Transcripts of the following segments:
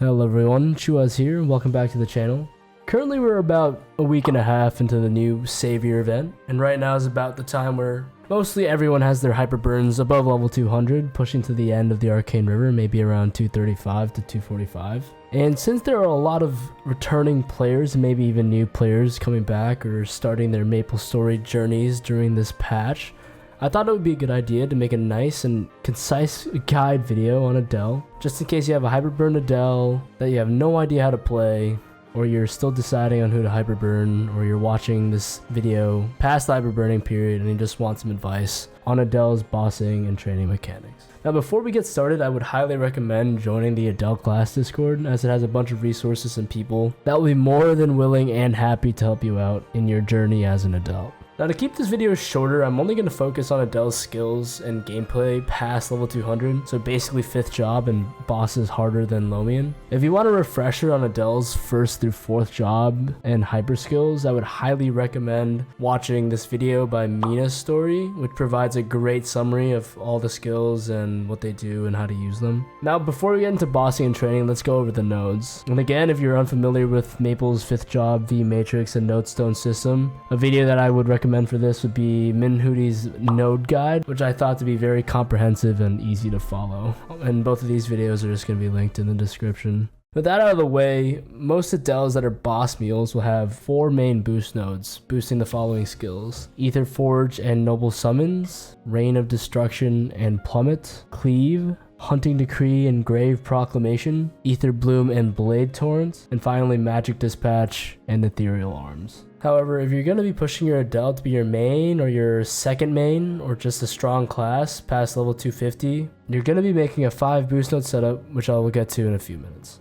Hello everyone, Chuaz here, and welcome back to the channel. Currently we're about a week and a half into the new Savior event, and right now is about the time where mostly everyone has their hyper burns above level 200, pushing to the end of the Arcane River, maybe around 235 to 245. And since there are a lot of returning players, and maybe even new players coming back or starting their Maplestory journeys during this patch, I thought it would be a good idea to make a nice and concise guide video on Adele, just in case you have a hyperburn Adele that you have no idea how to play, or you're still deciding on who to hyperburn, or you're watching this video past the hyperburning period and you just want some advice on Adele's bossing and training mechanics. Now before we get started, I would highly recommend joining the Adele class Discord, as it has a bunch of resources and people that will be more than willing and happy to help you out in your journey as an Adele. Now to keep this video shorter, I'm only going to focus on Adele's skills and gameplay past level 200, so basically 5th job and bosses harder than Lomian. If you want a refresher on Adele's 1st through 4th job and hyper skills, I would highly recommend watching this video by Maplestory, which provides a great summary of all the skills and what they do and how to use them. Now before we get into bossing and training, let's go over the nodes. And again, if you're unfamiliar with Maple's 5th job, VMatrix, and Nodestone system, a video that I would recommend for this would be Minhooty's node guide, which I thought to be very comprehensive and easy to follow. And both of these videos are just going to be linked in the description. With that out of the way, most Adeles that are boss mules will have 4 main boost nodes, boosting the following skills: Ether Forge and Noble Summons, Reign of Destruction and Plummet, Cleave, Hunting Decree and Grave Proclamation, Ether Bloom and Blade Torrent, and finally Magic Dispatch and Ethereal Arms. However, if you're going to be pushing your Adele to be your main or your second main or just a strong class past level 250, you're going to be making a 5 boost node setup, which I will get to in a few minutes.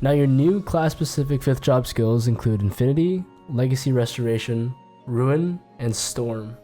Now your new class specific 5th job skills include Infinity, Legacy Restoration, Ruin, and Storm.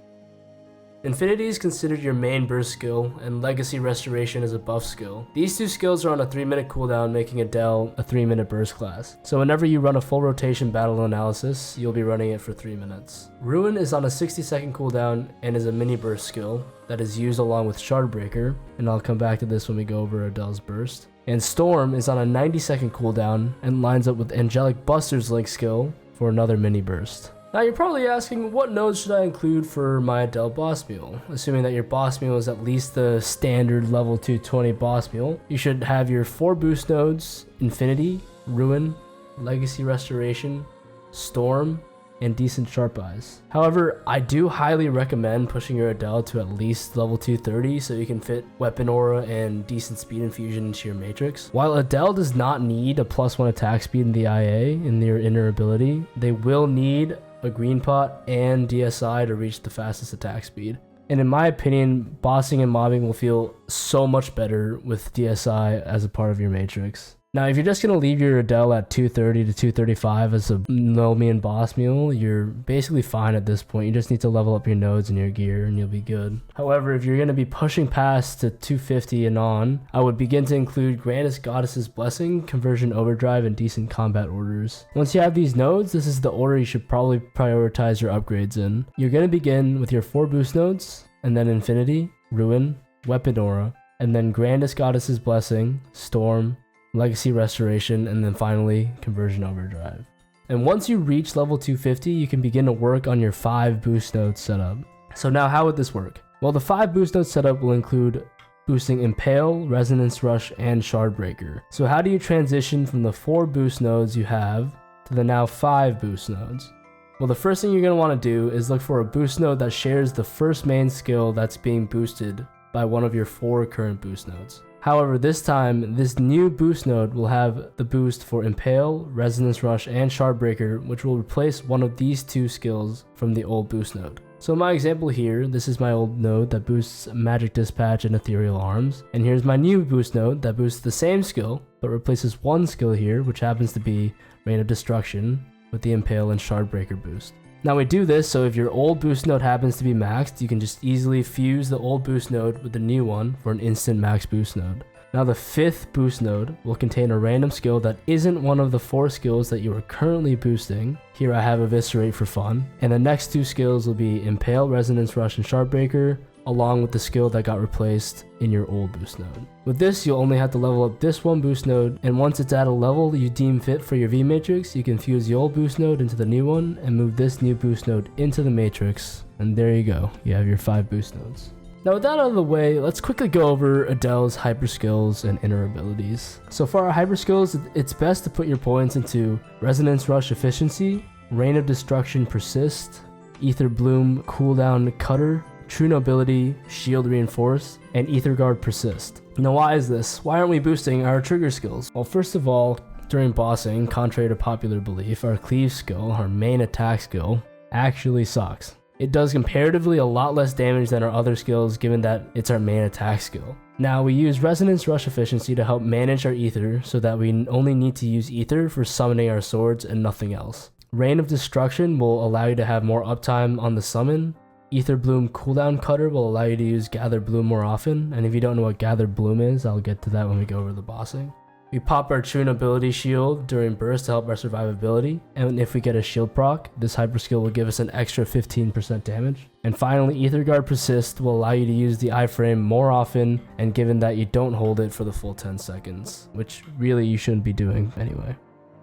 Infinity is considered your main burst skill, and Legacy Restoration is a buff skill. These two skills are on a 3-minute cooldown, making Adele a 3-minute burst class. So whenever you run a full rotation battle analysis, you'll be running it for 3 minutes. Ruin is on a 60-second cooldown and is a mini burst skill that is used along with Shardbreaker, and I'll come back to this when we go over Adele's burst. And Storm is on a 90-second cooldown and lines up with Angelic Buster's Link skill for another mini burst. Now you're probably asking, what nodes should I include for my Adele boss mule? Assuming that your boss mule is at least the standard level 220 boss mule, you should have your 4 boost nodes: Infinity, Ruin, Legacy Restoration, Storm, and decent sharp eyes. However, I do highly recommend pushing your Adele to at least level 230 so you can fit weapon aura and decent speed infusion into your matrix. While Adele does not need a +1 attack speed in the IA in their inner ability, they will need a green pot and DSI to reach the fastest attack speed. And in my opinion, bossing and mobbing will feel so much better with DSI as a part of your matrix. Now, if you're just going to leave your Adele at 230 to 235 as a Lomian boss mule, you're basically fine at this point. You just need to level up your nodes and your gear and you'll be good. However, if you're going to be pushing past to 250 and on, I would begin to include Grandest Goddess's Blessing, Conversion Overdrive, and decent combat orders. Once you have these nodes, this is the order you should probably prioritize your upgrades in. You're going to begin with your 4 boost nodes, and then Infinity, Ruin, Weapon Aura, and then Grandest Goddess's Blessing, Storm, Legacy Restoration, and then finally Conversion Overdrive. And once you reach level 250, you can begin to work on your 5 boost nodes setup. So now how would this work? Well, the 5 boost node setup will include boosting Impale, Resonance Rush, and Shardbreaker. So how do you transition from the 4 boost nodes you have to the now 5 boost nodes? Well, the first thing you're going to want to do is look for a boost node that shares the first main skill that's being boosted by one of your 4 current boost nodes. However, this time, this new boost node will have the boost for Impale, Resonance Rush, and Shardbreaker, which will replace one of these 2 skills from the old boost node. So in my example here, this is my old node that boosts Magic Dispatch and Ethereal Arms, and here's my new boost node that boosts the same skill, but replaces one skill here, which happens to be Reign of Destruction, with the Impale and Shardbreaker boost. Now we do this so if your old boost node happens to be maxed, you can just easily fuse the old boost node with the new one for an instant max boost node. Now the 5th boost node will contain a random skill that isn't one of the 4 skills that you are currently boosting. Here I have Eviscerate for fun. And the next 2 skills will be Impale, Resonance Rush, and Shardbreaker, along with the skill that got replaced in your old boost node. With this, you'll only have to level up this one boost node, and once it's at a level you deem fit for your VMatrix, you can fuse the old boost node into the new one and move this new boost node into the matrix, and there you go, you have your 5 boost nodes. Now with that out of the way, let's quickly go over Adele's hyper skills and inner abilities. So for our hyper skills, it's best to put your points into Resonance Rush Efficiency, Reign of Destruction Persist, Ether Bloom Cooldown Cutter, True Nobility Shield Reinforce, and Ether Guard Persist. Now why is this? Why aren't we boosting our trigger skills? Well, first of all, during bossing, contrary to popular belief, our cleave skill, our main attack skill, actually sucks. It does comparatively a lot less damage than our other skills given that it's our main attack skill. Now we use Resonance Rush Efficiency to help manage our ether so that we only need to use ether for summoning our swords and nothing else. Reign of Destruction will allow you to have more uptime on the summon. Ether Bloom Cooldown Cutter will allow you to use Gather Bloom more often, and if you don't know what Gather Bloom is, I'll get to that when we go over the bossing. We pop our True Nobility Shield during burst to help our survivability, and if we get a shield proc, this hyper skill will give us an extra 15% damage. And finally, Ether Guard Persist will allow you to use the iframe more often, and given that you don't hold it for the full 10 seconds, which really you shouldn't be doing anyway.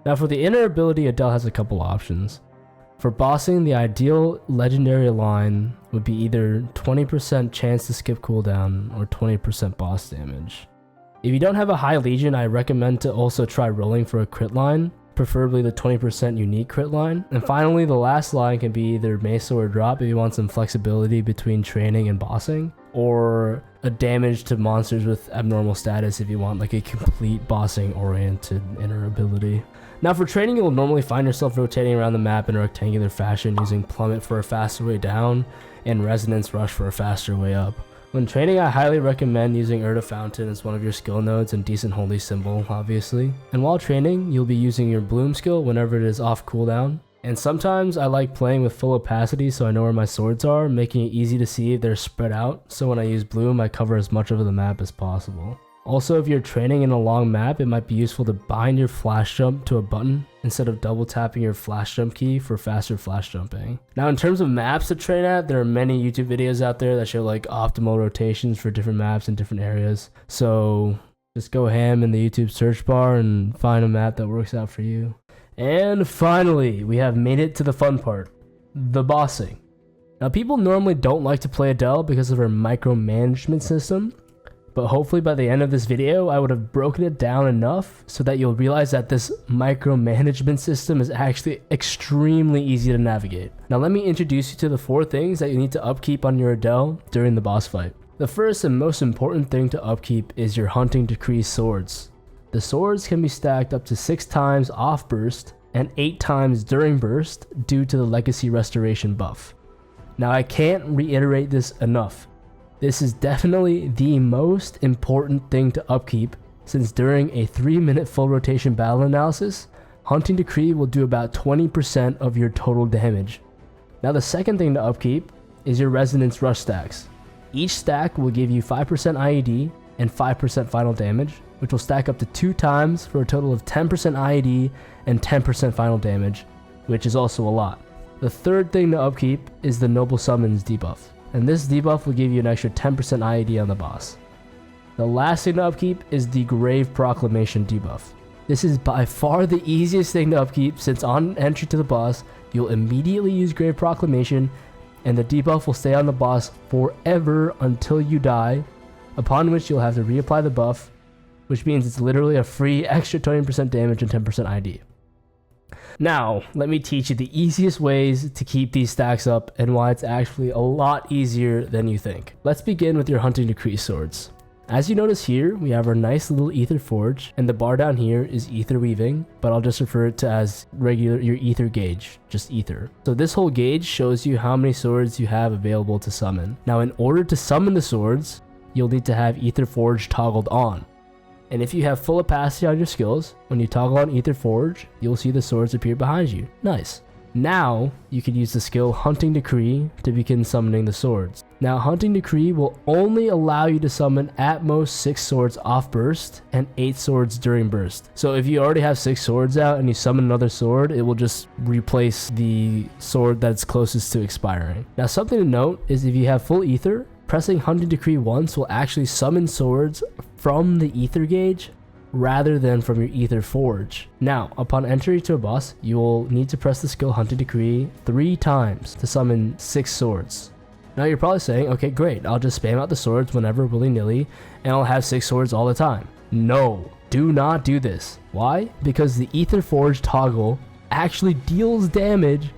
Now for the inner ability, Adele has a couple options. For bossing, the ideal legendary line would be either 20% chance to skip cooldown or 20% boss damage. If you don't have a high legion, I recommend to also try rolling for a crit line, preferably the 20% unique crit line. And finally, the last line can be either Mesa or Drop if you want some flexibility between training and bossing, or a damage to monsters with abnormal status if you want like a complete bossing oriented inner ability. Now for training, you'll normally find yourself rotating around the map in a rectangular fashion using Plummet for a faster way down and Resonance Rush for a faster way up. When training, I highly recommend using Urda Fountain as one of your skill nodes and Decent Holy Symbol, obviously. And while training, you'll be using your Bloom skill whenever it is off cooldown. And sometimes I like playing with full opacity so I know where my swords are, making it easy to see if they're spread out, so when I use Bloom, I cover as much of the map as possible. Also, if you're training in a long map, it might be useful to bind your flash jump to a button instead of double tapping your flash jump key for faster flash jumping. Now in terms of maps to train at, there are many YouTube videos out there that show like optimal rotations for different maps in different areas. So just go ham in the YouTube search bar and find a map that works out for you. And finally, we have made it to the fun part, the bossing. Now people normally don't like to play Adele because of her micromanagement system, but hopefully by the end of this video, I would have broken it down enough so that you'll realize that this micromanagement system is actually extremely easy to navigate. Now let me introduce you to the 4 things that you need to upkeep on your Adele during the boss fight. The first and most important thing to upkeep is your Hunting Decree swords. The swords can be stacked up to 6 times off burst and 8 times during burst due to the Legacy Restoration buff. Now I can't reiterate this enough. This is definitely the most important thing to upkeep, since during a 3-minute full rotation battle analysis, Hunting Decree will do about 20% of your total damage. Now the second thing to upkeep is your Resonance Rush stacks. Each stack will give you 5% IED and 5% final damage, which will stack up to 2 times for a total of 10% IED and 10% final damage, which is also a lot. The third thing to upkeep is the Noble Summons debuff, and this debuff will give you an extra 10% IED on the boss. The last thing to upkeep is the Grave Proclamation debuff. This is by far the easiest thing to upkeep, since on entry to the boss, you'll immediately use Grave Proclamation, and the debuff will stay on the boss forever until you die, upon which you'll have to reapply the buff, which means it's literally a free extra 20% damage and 10% ID. Now, let me teach you the easiest ways to keep these stacks up and why it's actually a lot easier than you think. Let's begin with your Hunting Decree swords. As you notice here, we have our nice little Ether Forge, and the bar down here is Ether Weaving, but I'll just refer to as your Ether gauge, just Ether. So this whole gauge shows you how many swords you have available to summon. Now in order to summon the swords, you'll need to have Ether Forge toggled on. And if you have full opacity on your skills, when you toggle on Ether Forge, you'll see the swords appear behind you. Nice. Now, you can use the skill Hunting Decree to begin summoning the swords. Now, Hunting Decree will only allow you to summon at most 6 swords off burst and 8 swords during burst. So if you already have 6 swords out and you summon another sword, it will just replace the sword that's closest to expiring. Now, something to note is if you have full Ether, Pressing Hunting Decree once will actually summon swords from the Ether Gauge rather than from your Ether Forge. Now, upon entry to a boss, you will need to press the skill Hunting Decree 3 times to summon 6 swords. Now you're probably saying, okay great, I'll just spam out the swords whenever willy-nilly and I'll have 6 swords all the time. No, do not do this. Why? Because the Ether Forge toggle actually deals damage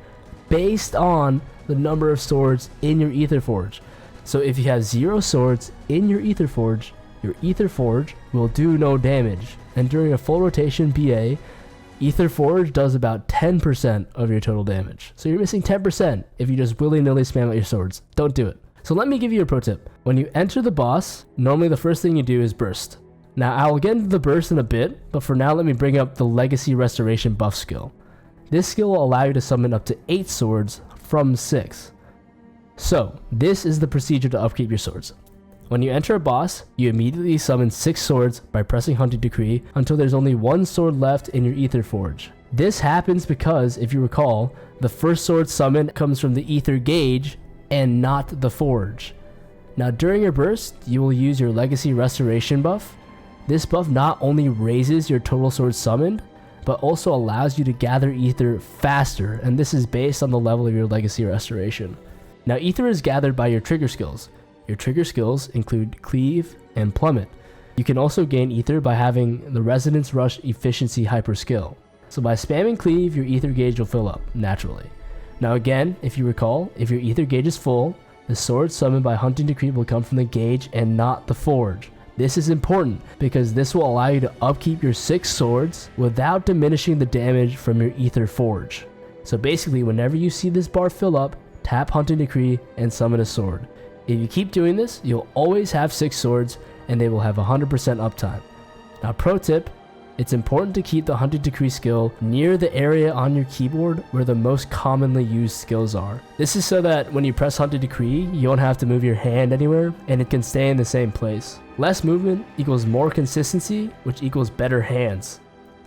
based on the number of swords in your Ether Forge. So if you have 0 swords in your Ether Forge will do no damage. And during a full rotation BA, Ether Forge does about 10% of your total damage. So you're missing 10% if you just willy-nilly spam out your swords. Don't do it. So let me give you a pro tip. When you enter the boss, normally the first thing you do is burst. Now I will get into the burst in a bit, but for now let me bring up the Legacy Restoration buff skill. This skill will allow you to summon up to 8 swords from 6. So, this is the procedure to upkeep your swords. When you enter a boss, you immediately summon 6 swords by pressing Hunting Decree until there's only 1 sword left in your Ether Forge. This happens because, if you recall, the first sword summon comes from the Ether Gauge and not the Forge. Now during your burst, you will use your Legacy Restoration buff. This buff not only raises your total swords summoned, but also allows you to gather Ether faster, and this is based on the level of your Legacy Restoration. Now Ether is gathered by your trigger skills. Your trigger skills include Cleave and Plummet. You can also gain Ether by having the Resonance Rush Efficiency Hyper skill. So by spamming Cleave, your Ether gauge will fill up, naturally. Now again, if you recall, if your Ether gauge is full, the sword summoned by Hunting Decree will come from the gauge and not the Forge. This is important because this will allow you to upkeep your 6 swords without diminishing the damage from your Ether Forge. So basically, whenever you see this bar fill up, tap Hunting Decree and summon a sword. If you keep doing this, you'll always have 6 swords and they will have 100% uptime. Now pro tip, it's important to keep the Hunting Decree skill near the area on your keyboard where the most commonly used skills are. This is so that when you press Hunting Decree, you don't have to move your hand anywhere and it can stay in the same place. Less movement equals more consistency, which equals better hands.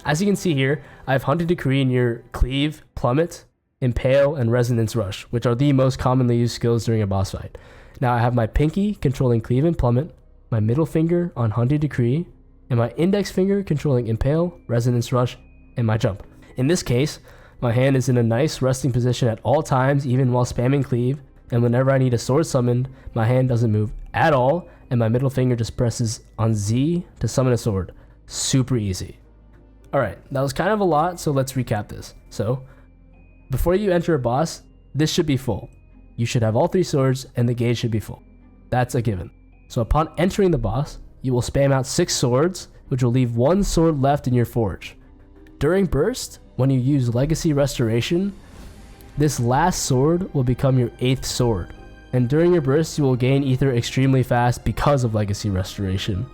As you can see here, I have Hunting Decree near Cleave, Plummet, Impale, and Resonance Rush, which are the most commonly used skills during a boss fight. Now I have my pinky controlling Cleave and Plummet, my middle finger on Hunting Decree, and my index finger controlling Impale, Resonance Rush, and my jump. In this case, my hand is in a nice resting position at all times, even while spamming Cleave, and whenever I need a sword summoned, my hand doesn't move at all, and my middle finger just presses on Z to summon a sword. Super easy. Alright, that was kind of a lot, so let's recap this. So, before you enter a boss, this should be full. You should have all 3 swords, and the gauge should be full. That's a given. So upon entering the boss, you will spam out 6 swords, which will leave 1 sword left in your forge. During burst, when you use Legacy Restoration, this last sword will become your 8th sword. And during your burst, you will gain Ether extremely fast because of Legacy Restoration.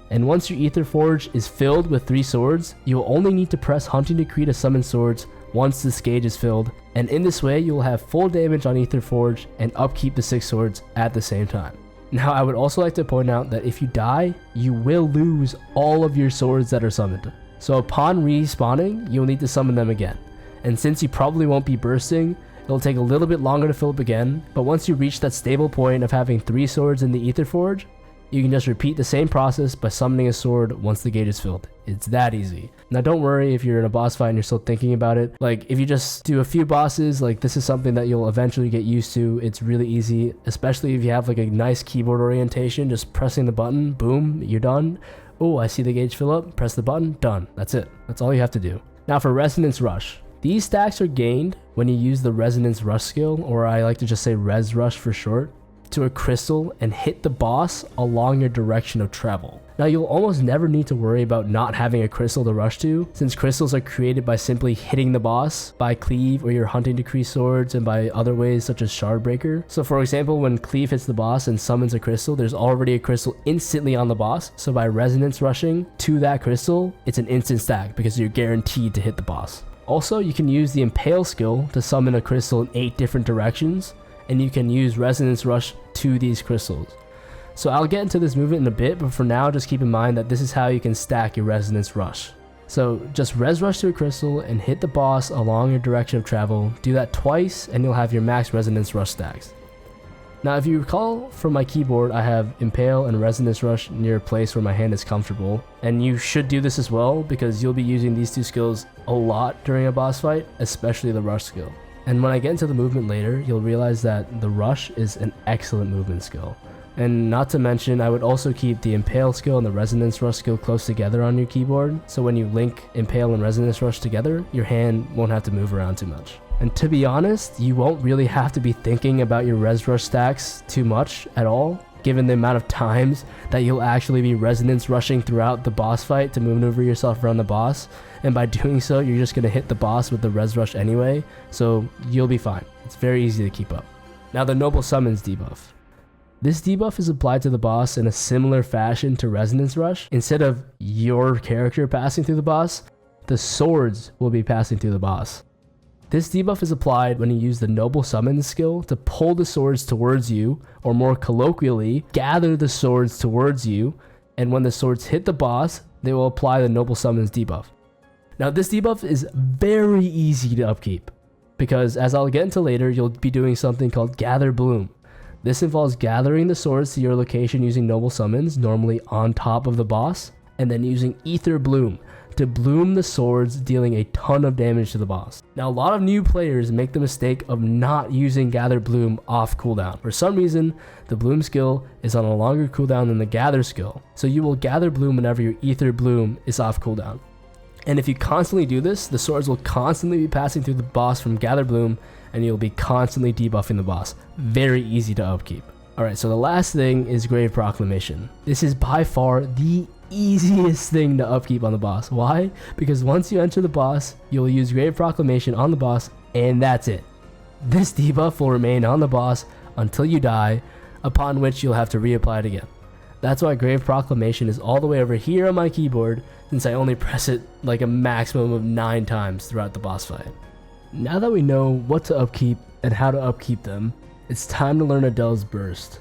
And once your Ether Forge is filled with 3 swords, you will only need to press Hunting Decree to summon swords once this gauge is filled, and in this way you will have full damage on Ether Forge and upkeep the 6 swords at the same time. Now I would also like to point out that if you die, you will lose all of your swords that are summoned. So upon respawning, you'll need to summon them again. And since you probably won't be bursting, it'll take a little bit longer to fill up again, but once you reach that stable point of having 3 swords in the Ether Forge, you can just repeat the same process by summoning a sword once the gauge is filled. It's that easy. Now don't worry if you're in a boss fight and you're still thinking about it. Like if you just do a few bosses, like this is something that you'll eventually get used to. It's really easy, especially if you have like a nice keyboard orientation, just pressing the button, boom, you're done. Oh, I see the gauge fill up, press the button, done. That's it. That's all you have to do. Now for Resonance Rush. These stacks are gained when you use the Resonance Rush skill, or I like to just say Res Rush for short, to a crystal and hit the boss along your direction of travel. Now you'll almost never need to worry about not having a crystal to rush to, since crystals are created by simply hitting the boss by Cleave or your Hunting Decree swords and by other ways such as Shardbreaker. So for example, when Cleave hits the boss and summons a crystal, there's already a crystal instantly on the boss, so by Resonance Rushing to that crystal, it's an instant stack because you're guaranteed to hit the boss. Also, you can use the Impale skill to summon a crystal in 8 different directions, and you can use Resonance Rush to these crystals. So I'll get into this movement in a bit, but for now just keep in mind that this is how you can stack your Resonance Rush. So just Res Rush to a crystal and hit the boss along your direction of travel. Do that twice and you'll have your max Resonance Rush stacks. Now if you recall from my keyboard, I have Impale and Resonance Rush near a place where my hand is comfortable, and you should do this as well because you'll be using these two skills a lot during a boss fight, especially the Rush skill. And when I get into the movement later, you'll realize that the Rush is an excellent movement skill. And not to mention, I would also keep the Impale skill and the Resonance Rush skill close together on your keyboard, so when you link Impale and Resonance Rush together, your hand won't have to move around too much. And to be honest, you won't really have to be thinking about your Res Rush stacks too much at all, given the amount of times that you'll actually be Resonance Rushing throughout the boss fight to maneuver yourself around the boss, and by doing so, you're just going to hit the boss with the Res Rush anyway, so you'll be fine. It's very easy to keep up. Now the Noble Summons debuff. This debuff is applied to the boss in a similar fashion to Resonance Rush. Instead of your character passing through the boss, the swords will be passing through the boss. This debuff is applied when you use the Noble Summons skill to pull the swords towards you, or more colloquially, gather the swords towards you, and when the swords hit the boss, they will apply the Noble Summons debuff. Now this debuff is very easy to upkeep, because as I'll get into later, you'll be doing something called Gather Bloom. This involves gathering the swords to your location using Noble Summons, normally on top of the boss, and then using Ether Bloom to bloom the swords, dealing a ton of damage to the boss. Now a lot of new players make the mistake of not using Gather Bloom off cooldown. For some reason, the Bloom skill is on a longer cooldown than the Gather skill, so you will Gather Bloom whenever your Ether Bloom is off cooldown. And if you constantly do this, the swords will constantly be passing through the boss from Gather Bloom, and you'll be constantly debuffing the boss. Very easy to upkeep. Alright, so the last thing is Grave Proclamation. This is by far the easiest thing to upkeep on the boss. Why? Because once you enter the boss, you'll use Grave Proclamation on the boss, and that's it. This debuff will remain on the boss until you die, upon which you'll have to reapply it again. That's why Grave Proclamation is all the way over here on my keyboard, since I only press it like a maximum of 9 times throughout the boss fight. Now that we know what to upkeep and how to upkeep them, it's time to learn Adele's burst.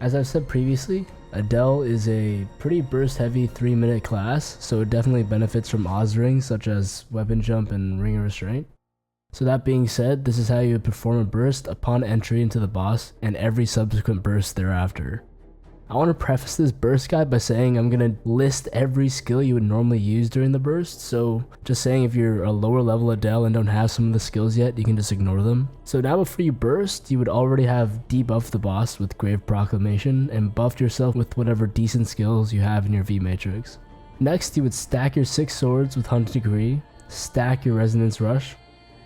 As I've said previously, Adele is a pretty burst heavy 3-minute class, so it definitely benefits from Oz rings such as Weapon Jump and Ring of Restraint. So that being said, this is how you would perform a burst upon entry into the boss and every subsequent burst thereafter. I want to preface this burst guide by saying I'm going to list every skill you would normally use during the burst, so just saying if you're a lower level Adele and don't have some of the skills yet, you can just ignore them. So now before you burst, you would already have debuffed the boss with Grave Proclamation and buffed yourself with whatever decent skills you have in your VMatrix. Next, you would stack your 6 swords with Hunted Degree, stack your Resonance Rush,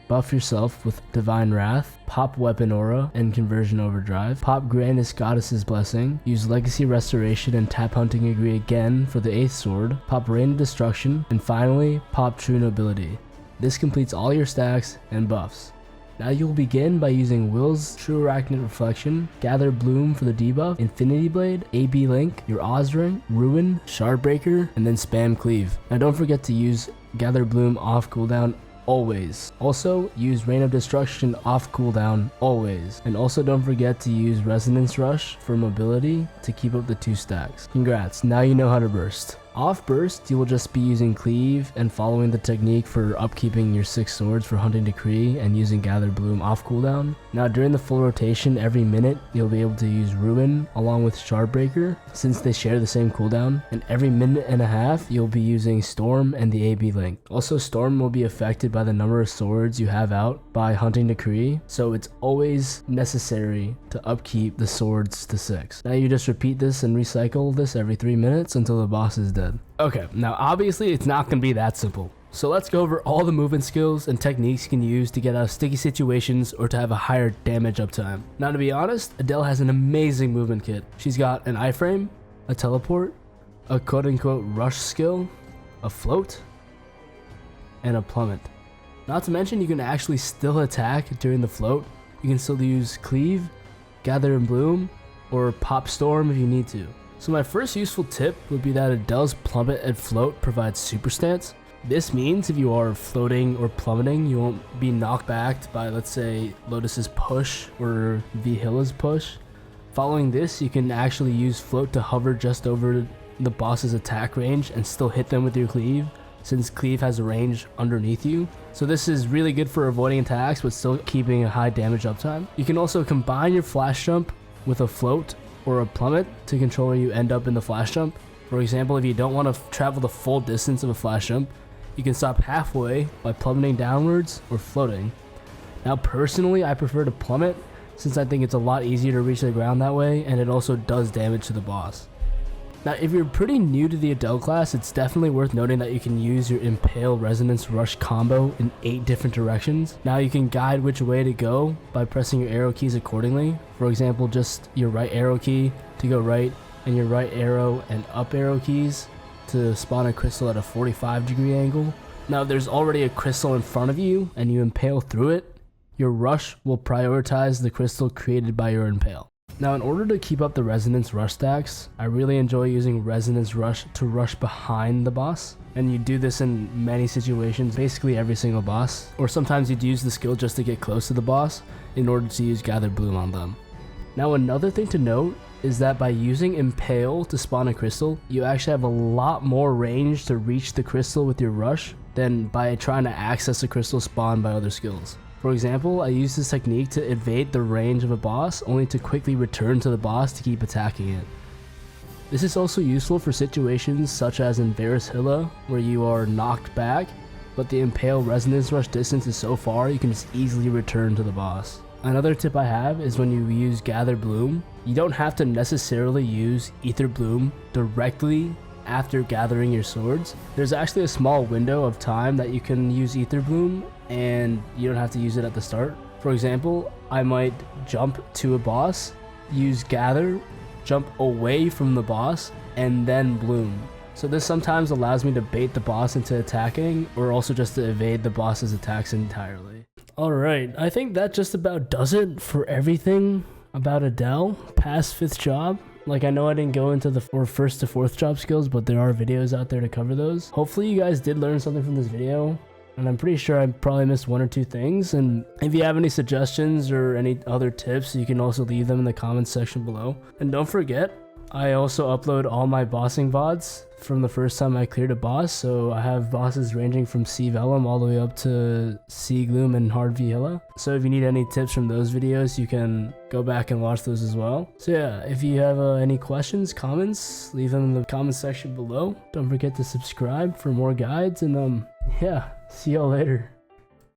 buff yourself with Divine Wrath, pop Weapon Aura and Conversion Overdrive, pop Grandest Goddess's Blessing, use Legacy Restoration and tap Hunting Degree again for the 8th sword, pop Rain of Destruction, and finally pop True Nobility. This completes all your stacks and buffs. Now you'll begin by using Will's True Arachnid Reflection, Gather Bloom for the debuff, Infinity Blade, AB Link, your Oz Ring, Ruin, Shardbreaker, and then spam Cleave. Now don't forget to use Gather Bloom off cooldown always. Also, use Rain of Destruction off cooldown always. And also don't forget to use Resonance Rush for mobility to keep up the 2 stacks. Congrats, now you know how to burst. Off burst, you will just be using Cleave and following the technique for upkeeping your 6 swords for Hunting Decree and using Gather Bloom off cooldown. Now during the full rotation, every minute, you'll be able to use Ruin along with Shardbreaker since they share the same cooldown. And every minute and a half, you'll be using Storm and the AB Link. Also, Storm will be affected by the number of swords you have out by Hunting Decree, so it's always necessary to upkeep the swords to 6. Now you just repeat this and recycle this every 3 minutes until the boss is dead. Okay, now obviously it's not going to be that simple. So let's go over all the movement skills and techniques you can use to get out of sticky situations or to have a higher damage uptime. Now to be honest, Adele has an amazing movement kit. She's got an iframe, a teleport, a quote-unquote rush skill, a float, and a plummet. Not to mention you can actually still attack during the float. You can still use Cleave, Gather and Bloom, or Pop Storm if you need to. So my first useful tip would be that Adele's plummet and float provides super stance. This means if you are floating or plummeting, you won't be knocked back by, let's say, Lotus's push or Vihilla's push. Following this, you can actually use float to hover just over the boss's attack range and still hit them with your Cleave, since Cleave has a range underneath you. So this is really good for avoiding attacks but still keeping a high damage uptime. You can also combine your flash jump with a float or a plummet to control where you end up in the flash jump. For example, if you don't want to travel the full distance of a flash jump, you can stop halfway by plummeting downwards or floating. Now personally, I prefer to plummet since I think it's a lot easier to reach the ground that way, and it also does damage to the boss. Now if you're pretty new to the Adele class, it's definitely worth noting that you can use your Impale Resonance Rush combo in 8 different directions. Now you can guide which way to go by pressing your arrow keys accordingly. For example, just your right arrow key to go right, and your right arrow and up arrow keys to spawn a crystal at a 45-degree angle. Now if there's already a crystal in front of you and you impale through it, your rush will prioritize the crystal created by your impale. Now in order to keep up the Resonance Rush stacks, I really enjoy using Resonance Rush to rush behind the boss. And you do this in many situations, basically every single boss. Or sometimes you'd use the skill just to get close to the boss in order to use Gather Bloom on them. Now another thing to note is that by using Impale to spawn a crystal, you actually have a lot more range to reach the crystal with your rush than by trying to access a crystal spawned by other skills. For example, I use this technique to evade the range of a boss only to quickly return to the boss to keep attacking it. This is also useful for situations such as in Varishilla where you are knocked back, but the Impale Resonance Rush distance is so far you can just easily return to the boss. Another tip I have is when you use Gather Bloom, you don't have to necessarily use Ether Bloom directly after gathering your swords. There's actually a small window of time that you can use Ether Bloom and you don't have to use it at the start. For example, I might jump to a boss, use Gather, jump away from the boss, and then Bloom. So this sometimes allows me to bait the boss into attacking or also just to evade the boss's attacks entirely. Alright, I think that just about does it for everything about Adele past 5th job. Like, I know I didn't go into the 1st to 4th job skills, but there are videos out there to cover those. Hopefully you guys did learn something from this video, and I'm pretty sure I probably missed 1 or 2 things. And if you have any suggestions or any other tips, you can also leave them in the comments section below. And don't forget, I also upload all my bossing VODs from the first time I cleared a boss, so I have bosses ranging from C Vellum all the way up to C Gloom and Hard Vihilla. So if you need any tips from those videos, you can go back and watch those as well. So yeah, if you have any questions, comments, leave them in the comment section below. Don't forget to subscribe for more guides, and yeah, see y'all later.